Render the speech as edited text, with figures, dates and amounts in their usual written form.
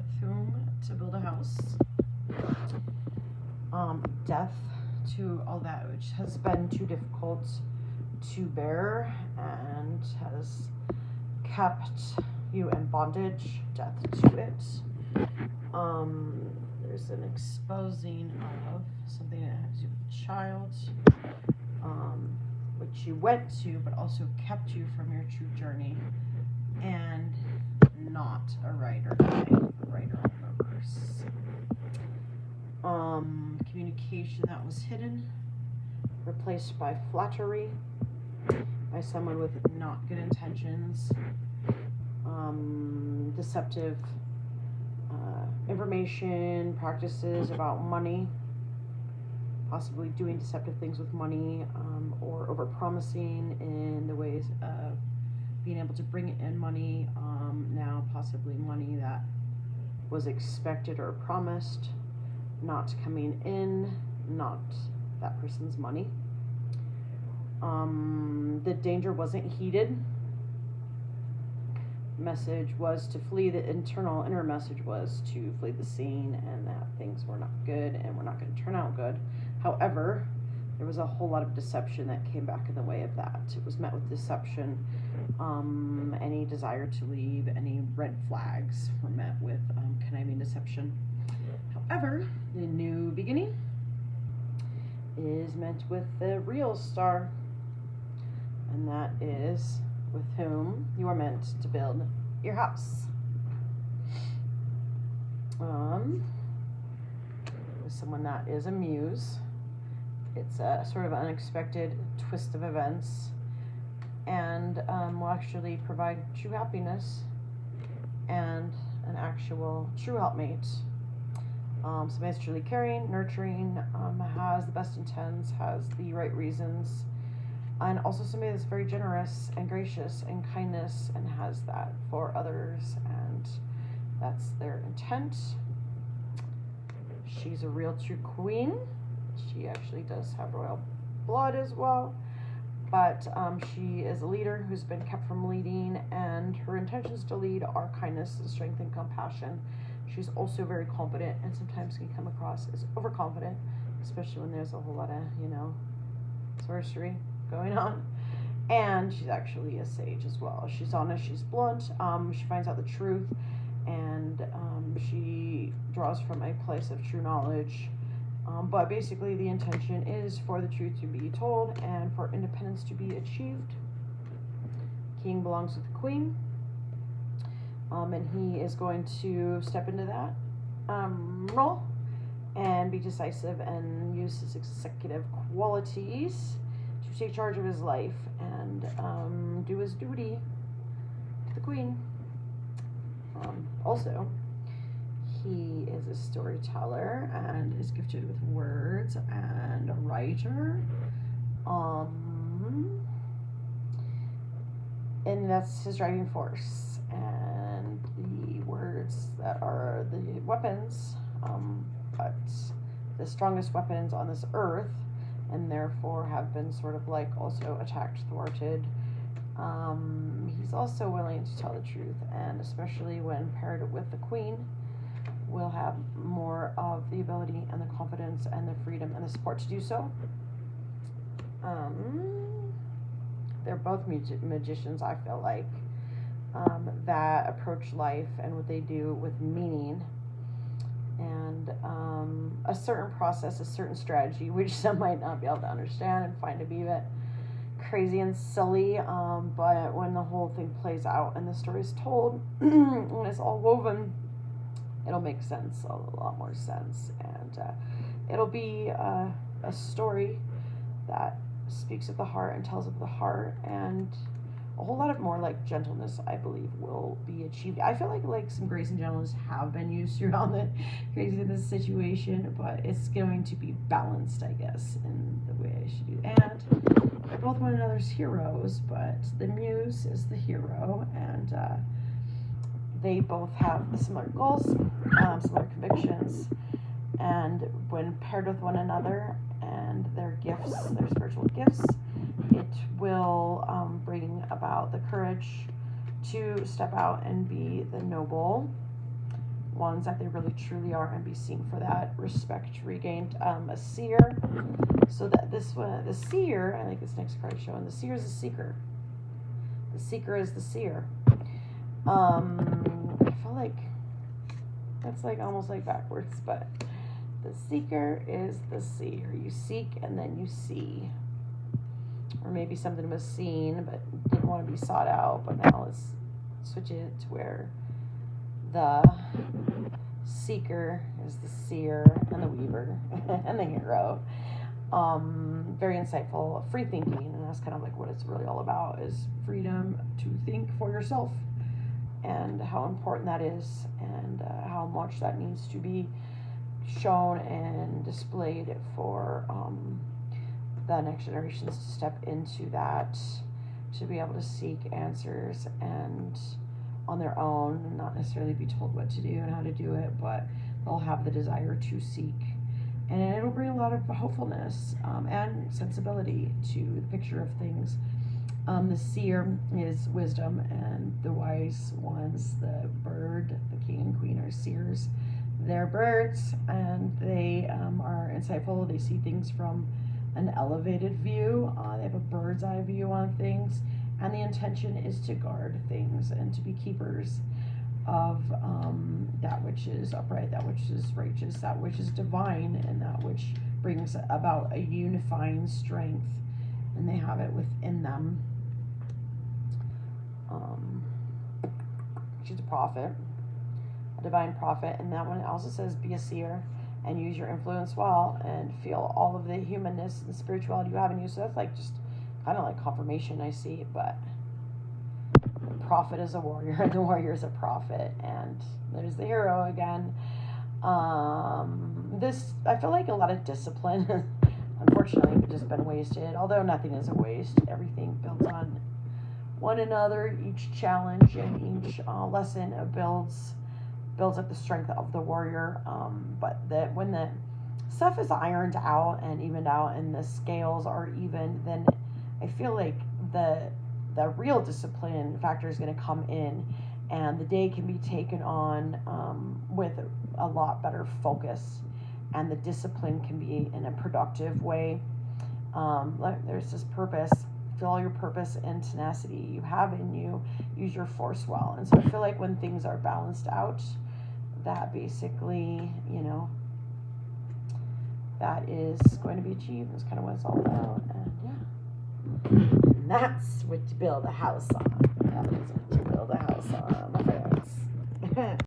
with whom to build a house. Death to all that which has been too difficult to bear and has kept you in bondage. Death to it. There's an exposing of something that has to do with a child, which you went to, but also kept you from your true journey, and not a right or die, a right or reverse. Communication that was hidden, replaced by flattery, by someone with not good intentions, deceptive information, practices about money, possibly doing deceptive things with money, or overpromising in the ways of being able to bring in money, now possibly money that was expected or promised, not coming in, not that person's money. The danger wasn't heeded. Message was to flee. The inner message was to flee the scene, and that things were not good and were not going to turn out good. However, there was a whole lot of deception that came back in the way of that. It was met with deception. Any desire to leave, any red flags were met with conniving deception. However, the new beginning is met with the real star, and that is with whom you are meant to build your house. With someone that is a muse. It's a sort of unexpected twist of events, and will actually provide true happiness and an actual true helpmate. Somebody that's truly caring, nurturing, has the best intents, has the right reasons, and also somebody that's very generous and gracious and kindness and has that for others, and that's their intent. She's a real true queen. She actually does have royal blood as well, but she is a leader who's been kept from leading, and her intentions to lead are kindness, strength, and compassion. She's also very confident and sometimes can come across as overconfident, especially when there's a whole lot of, sorcery going on. And she's actually a sage as well. She's honest, she's blunt, she finds out the truth, and she draws from a place of true knowledge. But basically the intention is for the truth to be told and for independence to be achieved. King belongs with the queen. And he is going to step into that role and be decisive and use his executive qualities to take charge of his life and do his duty to the queen. Also, he is a storyteller and is gifted with words and a writer. And that's his driving force. And the words that are the weapons, but the strongest weapons on this earth, and therefore have been sort of like also attacked, thwarted. He's also willing to tell the truth, and especially when paired with the queen, will have more of the ability and the confidence and the freedom and the support to do so. They're both magicians, I feel like, that approach life and what they do with meaning and a certain process, a certain strategy, which some might not be able to understand and find to be a bit crazy and silly, but when the whole thing plays out and the story is told and it's all woven, it'll make sense, a lot more sense, and it'll be a story that speaks of the heart and tells of the heart, and a whole lot of more like gentleness, I believe, will be achieved. I feel like some grace and gentleness have been used throughout the craziness situation, but it's going to be balanced, I guess, in the way I should do. And they're both one another's heroes, but the muse is the hero, and they both have similar goals, similar convictions, and when paired with one another and their gifts, their spiritual gifts, it will bring about the courage to step out and be the noble ones that they really truly are and be seen for that, respect regained. A seer, so that this one, the seer, I like this next card showing, the seer is a seeker. The seeker is the seer. I feel like that's like almost like backwards, but the seeker is the seer. You seek and then you see. Or maybe something was seen but didn't want to be sought out, but now let's switch it to where the seeker is the seer and the weaver and the hero. Very insightful, free thinking, and that's kind of like what it's really all about, is freedom to think for yourself and how important that is, and how much that needs to be shown and displayed for the next generations to step into that, to be able to seek answers and on their own, and not necessarily be told what to do and how to do it, but they'll have the desire to seek. And it'll bring a lot of hopefulness and sensibility to the picture of things. The seer is wisdom, and the wise ones, the bird, the king and queen, are seers. They're birds, and they are insightful. They see things from an elevated view. They have a bird's eye view on things, and the intention is to guard things and to be keepers of that which is upright, that which is righteous, that which is divine, and that which brings about a unifying strength, and they have it within them. She's a prophet, a divine prophet, and that one also says be a seer and use your influence well and feel all of the humanness and spirituality you have in you. So that's like just kind of like confirmation I see, but the prophet is a warrior and the warrior is a prophet, and there's the hero again. This, I feel like a lot of discipline unfortunately has just been wasted, although nothing is a waste. Everything builds on one another. Each challenge and each lesson builds up the strength of the warrior. But when the stuff is ironed out and evened out and the scales are even, then I feel like the real discipline factor is going to come in, and the day can be taken on with a lot better focus, and the discipline can be in a productive way. There's this purpose. Feel all your purpose and tenacity you have in you. Use your force well. And so I feel like when things are balanced out, that basically, that is going to be achieved. That's kind of what it's all about. And yeah. And that's what you build a house on. That is what you build a house on, my friends.